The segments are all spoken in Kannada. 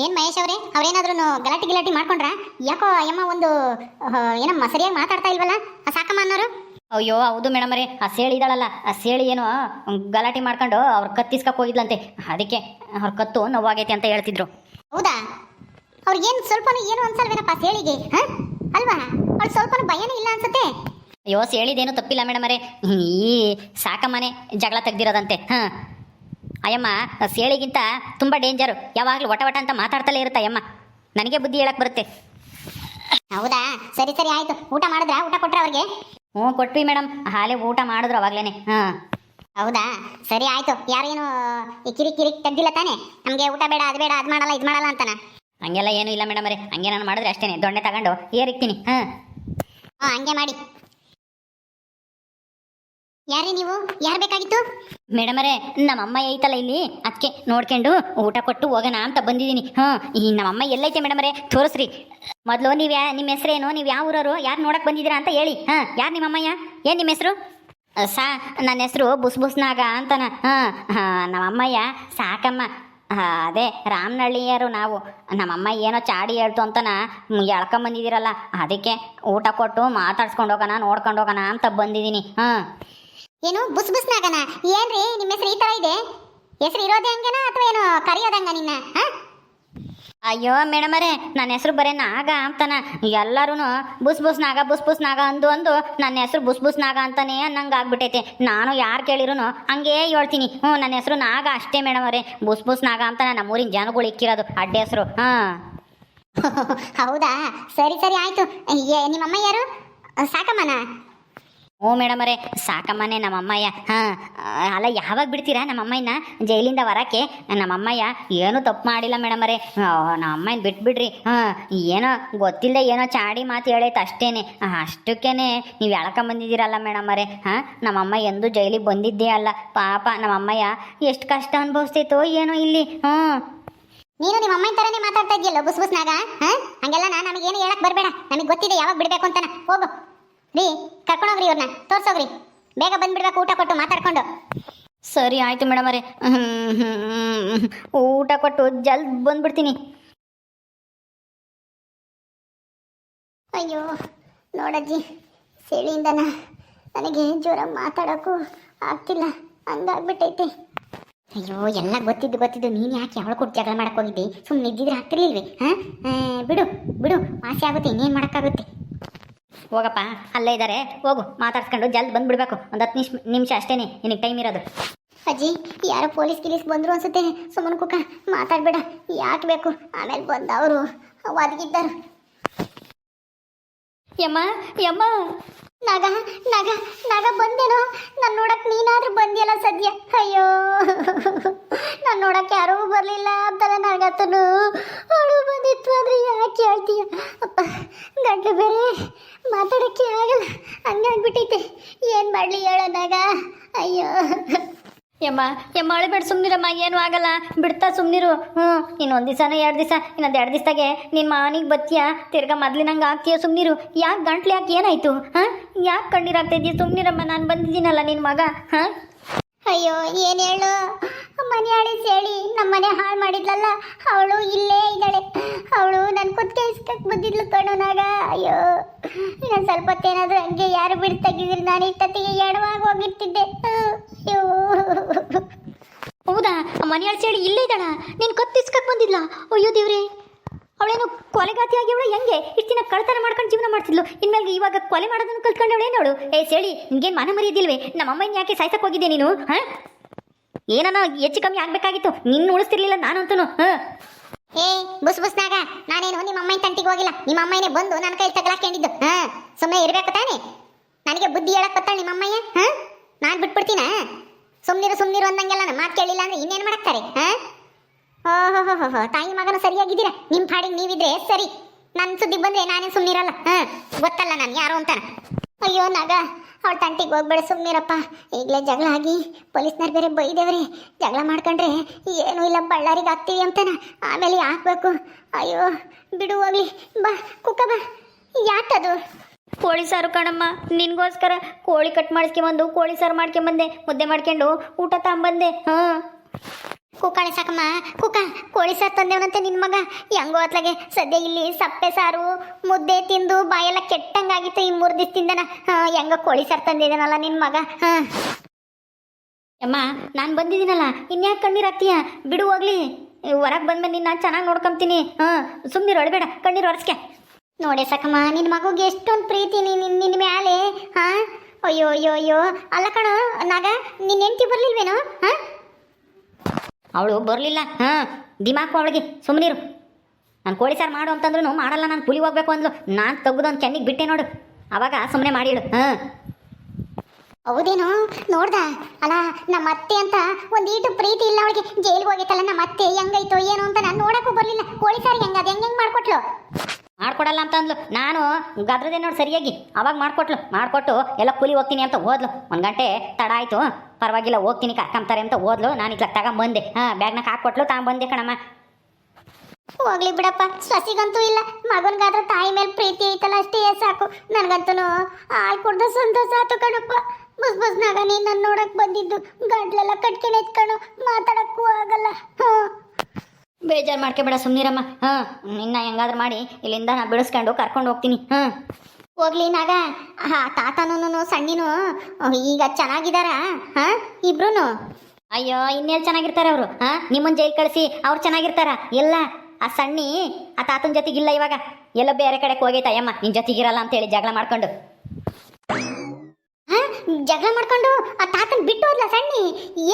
ಏನ್ ಮಹೇಶ್ ಅವರೇ ಅವ್ರೇನಾದ್ರೂ ಗಲಾಟೆ ಗಿಲಾಟಿ ಮಾಡ್ಕೊಂಡ್ರ? ಯಾಕೋ ಅಯ್ಯಮ್ಮ ಒಂದು ಏನಮ್ಮ ಸರಿಯಾಗಿ ಮಾತಾಡ್ತಾ ಇಲ್ವಲ್ಲ ಆ ಸಾಕಮ್ಮ ಅನ್ನೋರು? ಅಯ್ಯೋ ಹೌದು ಮೇಡಮ್ ಅವರೇ, ಆ ಸೇಳಿ ಇದ್ದಾಳಲ್ಲ, ಆ ಸೇಳಿ ಏನೋ ಗಲಾಟೆ ಮಾಡ್ಕೊಂಡು ಅವ್ರ ಕತ್ತಿಸ್ಕಕ್ಕೆ ಹೋಗಿದ್ಲಂತೆ. ಅದಕ್ಕೆ ಅವ್ರ ಕತ್ತು ನೋವಾಗೈತೆ ಅಂತ ಹೇಳ್ತಿದ್ರು. ಹೌದಾ? ಅವ್ರಿಗೇನು ಸ್ವಲ್ಪನೂ ಏನು ಅನ್ಸಲ್ವೇನಪ್ಪ ಸೇಳಿಗೆ? ಅಲ್ವಾ? ಅವ್ಳು ಸ್ವಲ್ಪನೂ ಭಯನೇ ಇಲ್ಲ ಅನ್ಸುತ್ತೆ. ಅಯ್ಯೋ ಸೇಳಿದೇನು ತಪ್ಪಿಲ್ಲ ಮೇಡಮ್ ಅವರೇ, ಈ ಸಾಕಮ್ಮನೆ ಜಗಳ ತೆಗ್ದಿರೋದಂತೆ. ಅಯ್ಯಮ್ಮ ಸೇಳಿಗಿಂತ ತುಂಬ ಡೇಂಜರು. ಯಾವಾಗಲೂ ವಟ ವಟ ಅಂತ ಮಾತಾಡ್ತಲೇ ಇರುತ್ತೆ ಅಯ್ಯಮ್ಮ. ನನಗೆ ಬುದ್ಧಿ ಹೇಳಕ್ಕೆ ಬರುತ್ತೆ. ಹೌದಾ? ಸರಿ ಸರಿ ಆಯ್ತು. ಊಟ ಮಾಡಿದ್ರಾ? ಊಟ ಕೊಟ್ರ ಅವ್ರಿಗೆ? ಹ್ಞೂ ಕೊಟ್ವಿ ಮೇಡಮ್, ಹಾಲೆ ಊಟ ಮಾಡಿದ್ರು ಅವಾಗ್ಲೇನೆ. ಹೌದಾ? ಸರಿ ಆಯ್ತು. ಯಾರೇನು ಈ ಕಿರಿಕ್ ಕಿರಿಕ್ ತೆಗ್ದಿಲ್ಲ ತಾನೆ? ನಮಗೆ ಊಟ ಬೇಡ, ಅದು ಬೇಡ, ಅದು ಮಾಡಲ್ಲ, ಇದು ಮಾಡಲ್ಲ ಅಂತಾನ? ಹಂಗೆಲ್ಲ ಏನೂ ಇಲ್ಲ ಮೇಡಮ್ ಅವರೇ, ಹಂಗೆ ನಾನು ಮಾಡಿದ್ರೆ ಅಷ್ಟೇನೆ, ದೊಣ್ಣೆ ತಗೊಂಡು ಏರಿಕ್ತೀನಿ. ಹಂಗೆ ಮಾಡಿ. ಯಾರೇ ನೀವು? ಯಾರು ಬೇಕಾಗಿತ್ತು? ಮೇಡಮ್ ಅವರೇ, ನಮ್ಮಮ್ಮ ಐತಲ್ಲ ಇಲ್ಲಿ, ಅದಕ್ಕೆ ನೋಡ್ಕೊಂಡು ಊಟ ಕೊಟ್ಟು ಹೋಗೋಣ ಅಂತ ಬಂದಿದ್ದೀನಿ. ಈ ನಮ್ಮಮ್ಮ ಎಲ್ಲೈತೆ ಮೇಡಮ್ ಅವರೇ, ತೋರಿಸ್ರಿ. ಮೊದಲು ನೀವು ನಿಮ್ಮ ಹೆಸರೇನು, ನೀವು ಯಾವ ಊರವರು, ಯಾರು ನೋಡಕ್ಕೆ ಬಂದಿದ್ದೀರಾ ಅಂತ ಹೇಳಿ. ಯಾರು ನಿಮ್ಮಮ್ಮಯ್ಯ? ಏನು ನಿಮ್ಮ ಹೆಸರು? ನನ್ನ ಹೆಸರು ಬುಸ್ ಬುಸ್ನಾಗ ಅಂತನ. ನಮ್ಮಮ್ಮಯ್ಯ ಸಾಕಮ್ಮ. ಅದೇ ರಾಮನಹಳ್ಳಿಯರು ನಾವು. ನಮ್ಮಮ್ಮ ಏನೋ ಚಾಡಿ ಹೇಳ್ತು ಅಂತನ ಎಳ್ಕೊಂಬಂದಿದ್ದೀರಲ್ಲ, ಅದಕ್ಕೆ ಊಟ ಕೊಟ್ಟು ಮಾತಾಡ್ಸ್ಕೊಂಡು ಹೋಗೋಣ, ನೋಡ್ಕೊಂಡು ಹೋಗೋಣ ಅಂತ ಬಂದಿದ್ದೀನಿ. ಏನು ಬುಸ್ ಬುಸ್ನಾಗನ? ಏನ್ರಿ ನಿಮ್ಮ ಹೆಸರು ಈ ತರ ಇದೆ? ಹೆಸರು ಇರೋದೇ ಹಂಗನ ಅಥವಾ ಏನು ಕರೆಯೋದಂಗ ನಿನ್ನ? ಅಯ್ಯೋ ಮೇಡಮ್ ಅವರೇ, ನನ್ನ ಹೆಸರು ಬರೇ ನಾಗ ಅಂತಾನ. ಎಲ್ಲರೂ ಬುಸ್ ಬುಸ್ ನಾಗ ಬುಸ್ ಬುಸ್ ನಾಗ ಅಂದು ನನ್ನ ಹೆಸರು ಬುಸ್ ಬುಸ್ ನಾಗ ಅಂತಾನೆ ಅನ್ನಂಗೆ ಆಗ್ಬಿಟ್ಟೈತೆ. ನಾನು ಯಾರು ಕೇಳಿರೂ ಹಂಗೇ ಹೇಳ್ತೀನಿ. ನನ್ನ ಹೆಸರು ನಾಗ ಅಷ್ಟೇ ಮೇಡಮ್ ಅವರೇ. ಬುಸ್ ಬುಸ್ ನಾಗ ಅಂತ ನಮ್ಮೂರಿನ ಜನಗಳು ಇಕ್ಕಿರೋದು ಅಡ್ಡ ಹೆಸರು. ಹೌದಾ? ಸರಿ ಸರಿ ಆಯ್ತು. ನಿಮ್ಮಮ್ಮ ಯಾರು? ಸಾಕಮ್ಮನ? ಹ್ಞೂ ಮೇಡಮ್ ಅವರೇ, ಸಾಕಮ್ಮನೇ ನಮ್ಮಮ್ಮಯ್ಯ. ಅಲ್ಲ, ಯಾವಾಗ ಬಿಡ್ತೀರಾ ನಮ್ಮಮ್ಮಯ್ಯನ ಜೈಲಿಂದ ವರಕ್ಕೆ? ನಮ್ಮಮ್ಮಯ್ಯ ಏನೂ ತಪ್ಪು ಮಾಡಿಲ್ಲ ಮೇಡಮ್ ಅವರೇ, ನಮ್ಮಮ್ಮಯ್ಯನ ಬಿಟ್ಬಿಡ್ರಿ. ಏನೋ ಗೊತ್ತಿಲ್ಲದೆ ಏನೋ ಚಾಡಿ ಮಾತು ಹೇಳೈತೆ ಅಷ್ಟೇನೆ. ಅಷ್ಟಕ್ಕೇ ನೀವು ಎಳ್ಕೊಂಬಂದಿದ್ದೀರಲ್ಲ ಮೇಡಮ್ ಅವರೇ. ನಮ್ಮಮ್ಮ ಎಂದೂ ಜೈಲಿಗೆ ಬಂದಿದ್ದೇ ಅಲ್ಲ. ಪಾಪ ನಮ್ಮಮ್ಮಯ್ಯ ಎಷ್ಟು ಕಷ್ಟ ಅನುಭವಿಸ್ತೈತೋ ಏನೋ ಇಲ್ಲಿ. ನೀನು ನಿಮ್ಮ ಅಮ್ಮನ ತರನೇ ಮಾತಾಡ್ತಾ ಇದೆಯಲ್ಲ ಬುಸ್ ಬುಸ್ನಾಗ. ಹಂಗೆಲ್ಲ ನಮಗೇನು ಹೇಳಕ್ ಬರಬೇಡ. ನಮಗೆ ಗೊತ್ತಿದೆ ಯಾವಾಗ ಬಿಡಬೇಕು ಅಂತಾನ. ಹೋಗು ರೀ, ಕರ್ಕೊಂಡೋಗ್ರಿ, ಇವ್ರನ್ನ ತೋರ್ಸೋಗ್ರಿ. ಬೇಗ ಬಂದ್ಬಿಡ್ಬೇಕು ಊಟ ಕೊಟ್ಟು ಮಾತಾಡ್ಕೊಂಡು. ಸರಿ ಆಯಿತು ಮೇಡಮ್ ಅವರೇ, ಊಟ ಕೊಟ್ಟು ಜಲ್ದಿ ಬಂದ್ಬಿಡ್ತೀನಿ. ಅಯ್ಯೋ ನೋಡಜ್ಜಿ, ಸೇಳಿಯಿಂದನ ನನಗೆ ಜ್ವರ ಮಾತಾಡೋಕ್ಕೂ ಆಗ್ತಿಲ್ಲ, ಹಂಗಾಗ್ಬಿಟ್ಟೈತೆ. ಅಯ್ಯೋ ಎಲ್ಲ ಗೊತ್ತಿದ್ದು ನೀನು ಯಾಕೆ ಅವಳು ಕೊಟ್ಟು ಜಗಳ ಮಾಡಕ್ಕೆ ಹೋಗಿದ್ದೆ? ಸುಮ್ಮನೆ ಇದ್ದಿದ್ರೆ ಆಗ್ತಿರ್ಲಿಲ್ವಿ? ಬಿಡು ಬಿಡು, ವಾಸಿ ಆಗುತ್ತೆ, ಇನ್ನೇನು ಮಾಡೋಕ್ಕಾಗುತ್ತೆ. ಹೋಗಪ್ಪ, ಅಲ್ಲೇ ಇದ್ದಾರೆ, ಹೋಗು ಮಾತಾಡ್ಸ್ಕೊಂಡು ಜಲ್ದಿ ಬಂದ್ಬಿಡ್ಬೇಕು. ಒಂದು 10 ನಿಮಿಷ ಅಷ್ಟೇ ನಿನಗೆ ಟೈಮ್ ಇರೋದು. ಅಜ್ಜಿ, ಯಾರೋ ಪೊಲೀಸ್ ಗಿಲೀಸ್ ಬಂದರು ಅನ್ಸುತ್ತೆ. ಸುಮ್ಮನೆ ಕುಕ್ಕ ಮಾತಾಡಬೇಡ. ಯಾಕೆ ಬೇಕು? ಆಮೇಲೆ ಬಂದು ಅವರು ಒದಗಿದ್ದರು. ಯಮ್ಮ ಯಮ್ಮ, ನಾಗ ನಾಗ ನಾಗ ಬಂದೇನೋ? ನಾನು ನೋಡಕ್ಕೆ ನೀನಾದ್ರೂ ಬಂದಿಯಲ್ಲ ಸದ್ಯ. ಅಯ್ಯೋ, ನಾನು ನೋಡಕ್ಕೆ ಯಾರೂ ಬರಲಿಲ್ಲ ಅಂತಾರೆ ನನಗತ್ತನು. ಅವಳು ಬಂದಿತ್ತು ಅಂದರೆ ಯಾಕೆ ಹೇಳ್ತೀಯ? ಅಪ್ಪ, ಗಂಟೆ ಬೇರೆ ಮಾತಾಡೋಕ್ಕೆ ಆಗಲ್ಲ, ಹಂಗಾಗ್ಬಿಟ್ಟೈತೆ. ಏನು ಮಾಡಲಿ ಹೇಳೋನಾಗ? ಅಯ್ಯೋ ಯಮ್ಮ ಯಮ್ಮ, ಅಳಿಬೇಡ, ಸುಮ್ಮನಿರಮ್ಮ, ಏನೂ ಆಗಲ್ಲ, ಬಿಡ್ತಾ ಸುಮ್ಮನಿರು. ಇನ್ನೊಂದು ದಿವಸನೋ 2 ದಿವಸ, ಇನ್ನೊಂದು 2 ದಿವಸದಾಗೆ ನಿನ್ನ ಮಾನಿಗೆ ಬತ್ತೀಯ, ತಿರ್ಗಾ ಮೊದ್ಲಿನಂಗೆ ಆಗ್ತೀಯ. ಸುಮ್ಮನಿರು. ಯಾಕೆ ಗಂಟ್ಲು ಯಾಕೆ ಏನಾಯ್ತು? ಯಾಕೆ ಕಣ್ಣೀರಾಗ್ತಾ ಇದೆಯಾ? ಸುಮ್ಮನಿರಮ್ಮ, ನಾನು ಬಂದಿದ್ದೀನಲ್ಲ ನಿನ್ನ ಮಗ. ಅಯ್ಯೋ ಏನು ಹೇಳು, ಮನೆ ಹಾಳಿ ಸೇಳಿ ನಮ್ಮ ಮನೆ ಹಾಳು ಮಾಡಿದ್ಲಲ್ಲ, ಅವಳು ಇಲ್ಲೇ ಇದ್ದಾಳೆ. ಅವಳು ನನ್ನ ಕುತ್ತಿಗೆ ಇಸ್ಕಕ್ಕೆ ಬಂದಿದ್ಲು ಕಣೋನಾಗ. ಅಯ್ಯೋ, ಇನ್ನೊಂದು ಸ್ವಲ್ಪ ಹೊತ್ತೇನಾದರೂ ಹಂಗೆ ಯಾರು ಬಿಡು ತೆಗಿದ್ರೆ ನಾನು ಇಷ್ಟೊತ್ತಿಗೆ ಎಡವಾಗಿ ಹೋಗಿರ್ತಿದ್ದೆ. ಅಯ್ಯೋ, ಹೌದಾ? ಮನೆಯಾಳ ಸೇಳಿ ಇಲ್ಲೇ ಇದ್ದಾಳ? ನೀನು ಕತ್ತಿಸ್ಕಕ್ಕೆ ಬಂದಿದ್ಲ? ಅಯ್ಯೋ ದೇವ್ರೆ, ಅವಳೇನು ಕೊಲೆಗಾತಿ ಆಗ್ಯವಳು? ಹೆಂಗೆ ಇಷ್ಟು ದಿನ ಕಳ್ತನ ಮಾಡ್ಕೊಂಡು ಜೀವನ ಮಾಡ್ತಿದ್ಲು, ಇನ್ಮೇಲೆ ಇವಾಗ ಕೊಲೆ ಮಾಡೋದನ್ನು ಕಲ್ತ್ಕೊಂಡವಳೇನವಳು? ಸೇಳಿ, ನಿನ್ಗೇನು ಮನ ಮರಿದಿಲ್ವೇ? ನಮ್ಮಮ್ಮನ ಯಾಕೆ ಸಾಯ್ಸಕ್ಕೆ ಹೋಗಿದ್ದೆ ನೀನು? ಏನನ್ನ ಹೆಚ್ಚು ಕಮ್ಮಿ ಆಗಬೇಕಾಗಿತ್ತು, ನಿನ್ನ ಉಳಿಸ್ತಿರ್ಲಿಲ್ಲ ನಾನಂತೂ. ಬುಸ್ ಬುಸ್ನಾಗ, ನಾನೇನು ನಿಮ್ಮ ಅಮ್ಮನ ತಂಟಿಗೆ ಹೋಗಿಲ್ಲ. ನಿಮ್ಮ ಅಮ್ಮನೇ ಬಂದು ನನ್ನ ಕೈ ತಗಲಾಕೊಂಡಿದ್ದು. ಸುಮ್ಮನೆ ಇರಬೇಕು ತಾನೆ? ನನಗೆ ಬುದ್ಧಿ ಹೇಳಕ್ ಬತ್ತಾಳೆ ನಿಮ್ಮ ಅಮ್ಮಯ್ಯ. ನಾನು ಬಿಟ್ಬಿಡ್ತೀನ? ಸುಮ್ಮನಿರು ಅಂದಂಗೆಲ್ಲ ಮಾತು ಕೇಳಿಲ್ಲ ಅಂದ್ರೆ ಇನ್ನೇನು ಮಾಡಕ್ತಾರೆ? ಓಹೋ, ತಾಯಿ ಮಗನು ಸರಿಯಾಗಿದ್ದೀರಾ. ನಿಮ್ಮ ಪಾಡಿಗೆ ನೀವಿದ್ರೆ ಸರಿ. ನನ್ನ ಸುದ್ದಿಗೆ ಬಂದ್ರೆ ನಾನೇ ಸುಮ್ಮನಿರಲ್ಲ. ಗೊತ್ತಲ್ಲ ನಾನು ಯಾರು ಅಂತ. ಅಯ್ಯೋ ನಾಗ, ಅವಳ ತಂಟಿಗೆ ಹೋಗ್ಬೇಡ, ಸುಮ್ಮನಿರಪ್ಪ. ಈಗಲೇ ಜಗಳ ಆಗಿ ಪೊಲೀಸ್ನವ್ರು ಬೇರೆ ಬೈದೇವ್ರಿ. ಜಗಳ ಮಾಡ್ಕೊಂಡ್ರೆ ಏನೂ ಇಲ್ಲ, ಬಳ್ಳಾರಿಗೆ ಹಾಕ್ತೀವಿ ಅಂತಾನ. ಆಮೇಲೆ ಹಾಕ್ಬೇಕು. ಅಯ್ಯೋ ಬಿಡು, ಹೋಗ್ಲಿ. ಬಾ ಕುಕ್ಕ ಬಾ. ಯಾಕದು? ಕೋಳಿ ಸಾರು ಕಣಮ್ಮ, ನಿನಗೋಸ್ಕರ ಕೋಳಿ ಕಟ್ ಮಾಡಿಸ್ಕೊಂಬಂದು ಕೋಳಿ ಸಾರು ಮಾಡ್ಕೊಂಬಂದೆ, ಮುದ್ದೆ ಮಾಡ್ಕೊಂಡು ಊಟ ತಗೊಂಬಂದೆ. ಕುಕ್ಕಾಳೆ ಸಾಕಮ್ಮ ಕುಕ್ಕ ಕೋಳಿ ಸಾರು ತಂದೇವನಂತೆ ನಿನ್ ಮಗ ಹೆಂಗೋ ಅತ್ಲಾಗೆ ಸದ್ಯ ಇಲ್ಲಿ ಸಪ್ಪೆ ಸಾರು ಮುದ್ದೆ ತಿಂದು ಬಾಯೆಲ್ಲ ಕೆಟ್ಟಂಗಾಗಿತ್ತು ಈ 3 ದಿವಸದಿಂದನ ಹೆಂಗ ಕೋಳಿ ಸಾರು ತಂದಿದ್ದಾನಲ್ಲ ನಿನ್ ಮಗ ಅಮ್ಮ ನಾನು ಬಂದಿದ್ದೀನಲ್ಲ ಇನ್ಯಾಕೆ ಕಣ್ಣೀರು ಹಾಕ್ತೀಯ ಬಿಡು ಹೋಗ್ಲಿ ಹೊರಗೆ ಬಂದ್ಮೇಲೆ ನಿನ್ನ ಚೆನ್ನಾಗಿ ನೋಡ್ಕೊಂತೀನಿ ಸುಮ್ಮನೆ ಹೊಳಬೇಡ ಕಣ್ಣೀರು ಒರೆಸ್ಕೆ ನೋಡೆ ಸಾಕಮ್ಮ ನಿನ್ ಮಗುಗೆ ಎಷ್ಟೊಂದು ಪ್ರೀತಿ ನಿನ್ನ ಮ್ಯಾಲೆ ಅಯ್ಯೋ ಅಯ್ಯೋ ಅಯ್ಯೋ ಅಲ್ಲ ಕಣೋ ನಾಗ ನಿನ್ನ ಹೆಂಡತಿ ಬರ್ಲಿಲ್ವೇನೋ ಅವಳು ಬರಲಿಲ್ಲ ದಿಮಾಕು ಅವಳಿಗೆ ಸುಮ್ಮನಿರು. ನಾನು ಕೋಳಿ ಸಾರು ಮಾಡು ಅಂತಂದ್ರೂ ಮಾಡಲ್ಲ, ನಾನು ಪುಲಿ ಹೋಗ್ಬೇಕು ಅಂದ್ಲು. ನಾನು ತೆಗ್ದೊಂದು ಕೆನ್ನಿಗೆ ಬಿಟ್ಟೆ ನೋಡು, ಅವಾಗ ಸುಮ್ಮನೆ ಮಾಡಿಳು. ಹೌದೇನೋ ನೋಡ್ದ ಅಲ್ಲ ನಮ್ಮ ಅತ್ತೆ ಅಂತ ಒಂದೀಟು ಪ್ರೀತಿ ಇಲ್ಲ ಅವಳಿಗೆ. ಜೈಲಿಗೆ ಹೋಗೈತಲ್ಲ ನಮ್ಮ ಅತ್ತೆ ಹೆಂಗೈತೋ ಏನೋ ಅಂತ ನಾನು ನೋಡಕ್ಕೂ ಬರ್ಲಿಲ್ಲ. ಕೋಳಿ ಸಾರು ಹೆಂಗ ಅದು ಹೆಂಗೆ ಮಾಡ್ಕೊಟ್ಲು? ಮಾಡ್ಕೊಡಲ್ಲ ಅಂತ ಅಂದ್ಲು. ನಾನು ಗದ್ರದೆ ನೋಡಿ ಸರಿಯಾಗಿ ಅವಾಗ ಮಾಡಿಕೊಟ್ಟು ಎಲ್ಲ ಕೂಲಿ ಹೋಗ್ತೀನಿ ಅಂತ ಹೋದ್ಲು. 1 ಗಂಟೆ ತಡ ಆಯಿತು, ಪರವಾಗಿಲ್ಲ ಹೋಗ್ತೀನಿ ಕರ್ಕೊಂತಾರೆ ಅಂತ ಹೋದ್ಲು. ನಾನು ಇತ್ಲಾಗ ತಗೊಂಬಂದೆ, ಬ್ಯಾಗ್ನಾಗ ಹಾಕ್ಕೊಟ್ಲು, ತಗೊಂಬಂದೆ ಕಣಮ್ಮ. ಹೋಗ್ಲಿ ಬಿಡಪ್ಪ, ಸಸಿಗಂತೂ ಇಲ್ಲ, ಮಗನ್ಗಾದ್ರೂ ತಾಯಿ ಮೇಲೆ ಪ್ರೀತಿ ಐತಲ್ಲ ಅಷ್ಟೇ ಸಾಕು. ನನಗಂತೂ ಹಾಲು ಕುಡ್ದು ಸಂತೋಷ ಆಯ್ತು ಕಣಪ್ಪ. ಬಸ್ನಾಗ ನೀನು ನನ್ನ ನೋಡಕ್ ಬಂದಿದ್ದು, ಗಂಟ್ಲೆಲ್ಲ ಕಟ್ಕೊಂಡು ಎತ್ಕೊಂಡು ಮಾತಾಡಕ್ಕೂ ಆಗಲ್ಲ. ಬೇಜಾರು ಮಾಡ್ಕೊಬೇಡ ಸುಮ್ಮನಿರಮ್ಮ. ನಿನ್ನ ಹೆಂಗಾದ್ರೂ ಮಾಡಿ ಇಲ್ಲಿಂದ ನಾ ಬಿಡಿಸ್ಕೊಂಡು ಕರ್ಕೊಂಡು ಹೋಗ್ತೀನಿ. ಹೋಗ್ಲಿ ನಾಗ, ತಾತನೂ ಸಣ್ಣಿನೂ ಈಗ ಚೆನ್ನಾಗಿದಾರ ಇಬ್ರು? ಅಯ್ಯೋ ಇನ್ನೆಲ್ಲಿ ಚೆನ್ನಾಗಿರ್ತಾರೆ ಅವರು. ನಿಮ್ಮನ್ನ ಜೈಲ್ ಕಳಿಸಿ ಅವ್ರು ಚೆನ್ನಾಗಿರ್ತಾರ? ಎಲ್ಲ ಆ ಸಣ್ಣಿ ಆ ತಾತನ ಜೊತೆಗಿಲ್ಲ ಇವಾಗ, ಎಲ್ಲೋ ಬೇರೆ ಕಡೆಗೆ ಹೋಗೈತ ಅಯ್ಯಮ್ಮ ನಿನ್ನ ಜೊತೆಗಿರಲ್ಲ ಅಂತೇಳಿ ಜಗಳ ಮಾಡ್ಕೊಂಡು. ಜಗಳ ಮಾಡ್ಕೊಂಡು ಆ ತಾತನ ಬಿಟ್ಟು ಹೋದ್ಲ ಸಣ್ಣಿ?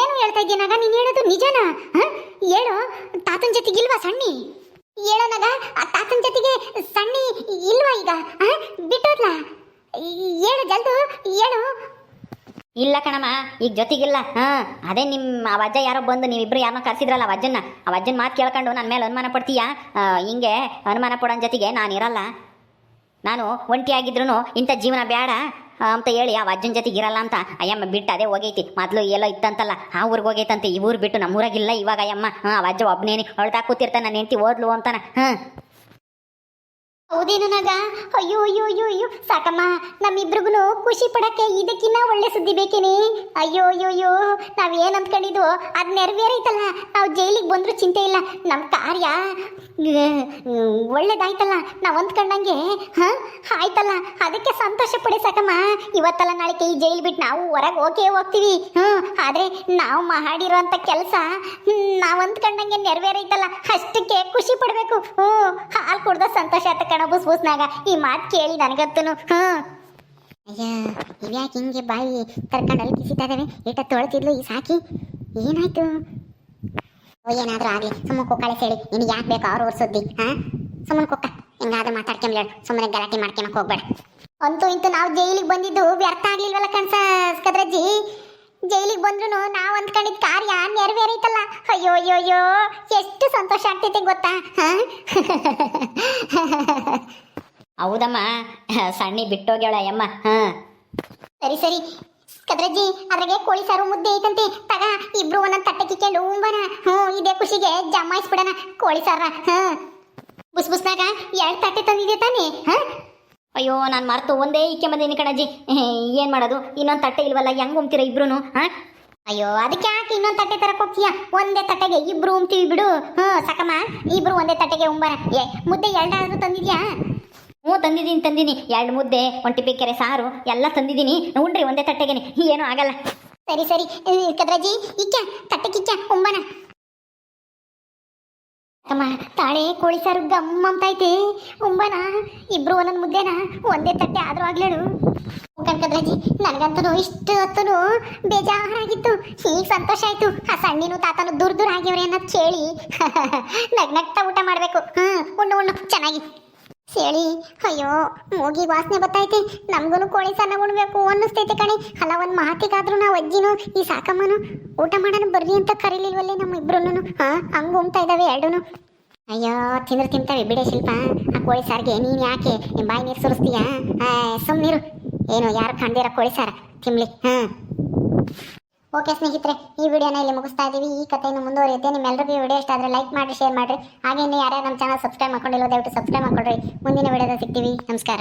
ಏನು ಹೇಳ್ತಾ ಇದ್ದೀನಾಗ ನೀನು ಹೇಳೋದು ನಿಜನಾ? ಹೇಳು, ತಾತನ ಜೊತೆಗಿಲ್ವಾ ಸಣ್ಣಿ? ಹೇಳೋನಾಗ ಆ ತಾತನ ಜೊತೆಗೆ ಸಣ್ಣಿ ಇಲ್ವಾ ಈಗ? ಬಿಟ್ಟೋದ್ಲ? ಹೇಳು ಜಲ್ದು ಹೇಳು. ಇಲ್ಲ ಕಣಮ್ಮ, ಈಗ ಜೊತೆಗಿಲ್ಲ. ಅದೇ ನಿಮ್ಮ ಆ ಅಜ್ಜ ಯಾರೋ ಬಂದು ನೀವಿಬ್ರು ಯಾರನ್ನೋ ಕರ್ಸಿದ್ರಲ್ಲ ಆ ಅಜ್ಜನ ಮಾತು ಕೇಳ್ಕೊಂಡು ನನ್ನ ಮೇಲೆ ಅನುಮಾನ ಪಡ್ತೀಯಾ? ಹಿಂಗೆ ಅನುಮಾನ ಪಡೋನ್ ಜೊತೆಗೆ ನಾನು ಇರಲ್ಲ. ನಾನು ಒಂಟಿಯಾಗಿದ್ರು ಇಂಥ ಜೀವನ ಬೇಡ ಅಂತ ಹೇಳಿ ಆ ಅಜ್ಜನ ಜೊತೆಗೆ ಇರಲ್ಲ ಅಂತ ಅಯ್ಯಮ್ಮ ಬಿಟ್ಟು ಅದೇ ಹೋಗೈತಿ. ಮೊದಲು ಎಲ್ಲೋ ಇತ್ತಂತಲ್ಲ, ಆ ಊರಿಗೆ ಹೋಗೈತಂತೆ. ಈ ಊರು ಬಿಟ್ಟು ನಮ್ಮೂರಾಗಿಲ್ಲ ಇವಾಗ ಅಯ್ಯಮ್ಮ. ಆ ಅಜ್ಜ ಒಬ್ಬನೇನಿ ಹೊಳ್ತಾ ಕೂತಿರ್ತಾನೆ, ನನ್ನ ಹೆಂಡತಿ ಓದ್ಲು ಅಂತಾನೆ. ಹೌದೇನು ನಾಗ? ಅಯ್ಯೋ ಅಯ್ಯೋ ಅಯ್ಯೋ ಅಯ್ಯೋ ಸಾಕಮ್ಮ, ನಮ್ಮಿಬ್ರಿಗೂ ಖುಷಿ ಪಡಕ್ಕೆ ಇದಕ್ಕಿನ್ನ ಒಳ್ಳೆ ಸುದ್ದಿ ಬೇಕೇನೆ. ಅಯ್ಯೋ ಅಯ್ಯೋ ಅಯ್ಯೋ, ನಾವೇನು ಅಂದ್ಕೊಂಡಿದ್ವು ಅದು ನೆರವೇರೈತಲ್ಲ. ನಾವು ಜೈಲಿಗೆ ಬಂದರೂ ಚಿಂತೆ ಇಲ್ಲ, ನಮ್ಮ ಕಾರ್ಯ ಒಳ್ಳೇದಾಯ್ತಲ್ಲ, ನಾವು ಅಂದ್ಕೊಂಡಂಗೆ ಆಯ್ತಲ್ಲ, ಅದಕ್ಕೆ ಸಂತೋಷ ಪಡಿ ಸಾಕಮ್ಮ. ಇವತ್ತಲ್ಲ ನಾಳೆಗೆ ಈ ಜೈಲು ಬಿಟ್ಟು ನಾವು ಹೊರಗೆ ಹೋಗ್ತೀವಿ. ಆದರೆ ನಾವು ಮಾಡಿರೋಂಥ ಕೆಲಸ ನಾವು ಅಂದ್ಕೊಂಡಂಗೆ ನೆರವೇರೈತಲ್ಲ, ಅಷ್ಟಕ್ಕೆ ಖುಷಿ ಪಡಬೇಕು. ಹಾಲು ಕುಡ್ದ ಸಂತೋಷ ಆತ ಬುಸ್ನಾಗ. ಈ ಮಾತು ಕೇಳಿ ನನಗತ್ತೂ ಅಯ್ಯ ಇವ್ಯಾಕೆ ಹಿಂಗೆ ಬಾಯಿ ತರ್ಕೊಂಡು ಅಲ್ಕಿಸಿದ್ದಾವೆ. ಏಟ ತೊಳ್ತಿದ್ಲು ಈ ಸಾಕಿ, ಏನಾಯ್ತು? ಏನಾದ್ರೂ ಆಗಲಿ, ಸುಮ್ಮನೆ ಕೊಕ್ಕಳೆ ಸೇಳಿ ನಿನಗೆ ಯಾಕೆ ಬೇಕು ಅವ್ರು ಸುದ್ದಿ? ಸುಮ್ಮನೆ ಕೊಕ್ಕ ಹೆಂಗಾದ್ರೂ ಮಾತಾಡ್ಕೊಂಬ್ಲೇಳು, ಸುಮ್ಮನೆ ಗಲಾಟೆ ಮಾಡ್ಕೊಳಕ್ ಹೋಗ್ಬೇಡ. ಅಂತೂ ಇಂತೂ ನಾವು ಜೈಲಿಗೆ ಬಂದಿದ್ದು ವ್ಯರ್ಥ ಆಗ್ಲಿಲ್ವಲ್ಲ ಕದ್ರಜ್ಜಿ? ಜೈಲಿಗೆ ಬಂದ್ರು ನಾವು ಅಂದ್ಕೊಂಡಿದ್ದ ಕಾರ್ಯ ನೆರವೇರೈತಲ್ಲ. ಅಯ್ಯೋ ಅಯ್ಯೋ ಅಯ್ಯೋ, ಎಷ್ಟು ಸಂತೋಷ ಆಗ್ತೈತೆ ಗೊತ್ತಾ? ಹೌದಮ್ಮ, ಸಣ್ಣಿ ಬಿಟ್ಟೋಗ್ಯಾಳ ಅಯ್ಯಮ್ಮ. ಸರಿ ಸರಿ ಕದ್ರಜ್ಜಿ, ಅದ್ರಾಗೆ ಕೋಳಿ ಸಾರು ಮುದ್ದೆ ಐತಂತೆ, ತಗ ಇಬ್ರು ಒಂದೊಂದು ತಟ್ಟೆ ಕಿಕ್ಕೊಂಡು ಉಂಬನ. ಇದೇ ಖುಷಿಗೆ ಜಮಾಯಿಸ್ಬಿಡಣ ಕೋಳಿ ಸಾರ. ಬುಸ್ನಾಗ 2 ತಟ್ಟೆ ತಂದಿದೆ ತಾನೇ? ಅಯ್ಯೋ ನಾನು ಮರ್ತು ಒಂದೇ ಇಕ್ಕೆ ಬಂದೀನಿ ಕಣಜ್ಜಿ. ಏನು ಮಾಡೋದು, ಇನ್ನೊಂದು ತಟ್ಟೆ ಇಲ್ವಲ್ಲ, ಹೆಂಗೆ ಉಂಬ್ತೀರ ಇಬ್ರು? ಅಯ್ಯೋ ಅದಕ್ಕೆ ಯಾಕೆ ಇನ್ನೊಂದು ತಟ್ಟೆ ತರಕ್ಕೆ ಹೋಗ್ತೀಯ? ಒಂದೇ ತಟ್ಟೆಗೆ ಇಬ್ರು ಉಂಬ್ತೀವಿ ಬಿಡು. ಸಾಕಮ್ಮ, ಇಬ್ರು ಒಂದೇ ತಟ್ಟೆಗೆ ಉಂಬನ. ಮುದ್ದೆ 2 ಆದ್ರೂ ತಂದಿದ್ಯಾ? ತಂದಿದ್ದೀನಿ 2 ಮುದ್ದೆ, 1 ಟಿಪಿ ಕೆರೆ ಸಾರು ಎಲ್ಲ ತಂದಿದ್ದೀನಿ. ಉಂಡ್ರಿ ಒಂದೇ ತಟ್ಟೆಗೆನೆ, ಏನೂ ಆಗಲ್ಲ. ಸರಿ ಸರಿ ಕದ್ರಜ್ಜಿ, ಇಕ್ಕ ತಟ್ಟೆ ಕಿಕ್ಕ ಉಂಬನ. ಅಮ್ಮ ತಾಳೆ ಕೋಳಿ ಸಾರು ಗಮ್ಮಂತೈತೆ, ಉಂಬನ. ಇಬ್ರು ಒಂದೊಂದು ಮುದ್ದೆನ ಒಂದೇ ತಟ್ಟೆ ಆದ್ರೂ ಆಗ್ಲೇಳು. ಕದ್ರಜ್ಜಿ, ನನಗಂತೂ ಇಷ್ಟು ಹೊತ್ತು ಬೇಜಾರಾಗಿತ್ತು, ಈಗ ಸಂತೋಷ ಆಯ್ತು. ಆ ಸಣ್ಣಿನೂ ತಾತನು ದೂರ ಆಗ್ಯವ್ರೆ ಅನ್ನೋದು ಕೇಳಿ ನಗ್ನಗ್ತಾ ಊಟ ಮಾಡಬೇಕು. ಉಣ್ಣು ಚೆನ್ನಾಗಿ ಸೇಳಿ. ಅಯ್ಯೋ ಮೂಗಿ ವಾಸನೆ ಬತ್ತೈತೆ, ನಮ್ಗೂ ಕೋಳಿ ಸಾರನ್ನ ಉಣ್ಬೇಕು ಅನ್ನಿಸ್ತೈತೆ ಕಣೆ. ಅಲ್ಲ ಒಂದು ಮಾತಿಗಾದ್ರೂ ನಾವು ಅಜ್ಜಿನೂ ಈ ಸಾಕಮ್ಮನು ಊಟ ಮಾಡೋಣ ಬರ್ರಿ ಅಂತ ಕರೀಲಿಲ್ವಲ್ಲೇ ನಮ್ಮ ಇಬ್ರು. ಹಂಗೆ ಉಣ್ತಾ ಇದ್ದಾವೆ 2. ಅಯ್ಯೋ ತಿಂತಾವೆ ಬಿಡೆ ಶಿಲ್ಪ. ಆ ಕೋಳಿ ಸಾರಿಗೆ ನೀನು ಯಾಕೆ ಬಾಯಿ ನೀರು ಸುರಿಸ್ತೀಯಾ? ಸುಮ್ಮನಿರು, ಏನು ಯಾರು ಕಾಣ್ದಿರೋ ಕೋಳಿ ಸಾರ ತಿನ್ಲಿ. ಓಕೆ ಸ್ನೇಹಿತರೆ, ಈ ವಿಡಿಯೋನ ಇಲ್ಲಿ ಮುಗಿಸ್ತಾ ಇದ್ದೀವಿ. ಈ ಕಥೆಯನ್ನು ಮುಂದುವರಿಯುತ್ತೆ. ನಿಮ್ಮೆಲ್ಲರಿಗೂ ಈ ವಿಡಿಯೋ ಇಷ್ಟ ಆದರೆ ಲೈಕ್ ಮಾಡಿ, ಶೇರ್ ಮಾಡಿರಿ. ಹಾಗೆ ಇನ್ನು ಯಾರ್ಯಾರು ನಮ್ಮ ಚಾನಲ್ ಸಬ್ಸ್ಕ್ರೈಬ್ ಮಾಡ್ಕೊಂಡಿಲ್ಲ ದಯವಿಟ್ಟು ಸಬ್ಸ್ಕ್ರೈಬ್ ಮಾಡ್ಕೊಳ್ರಿ. ಮುಂದಿನ ವಿಡಿಯೋದಲ್ಲಿ ಸಿಗ್ತೀವಿ. ನಮಸ್ಕಾರ.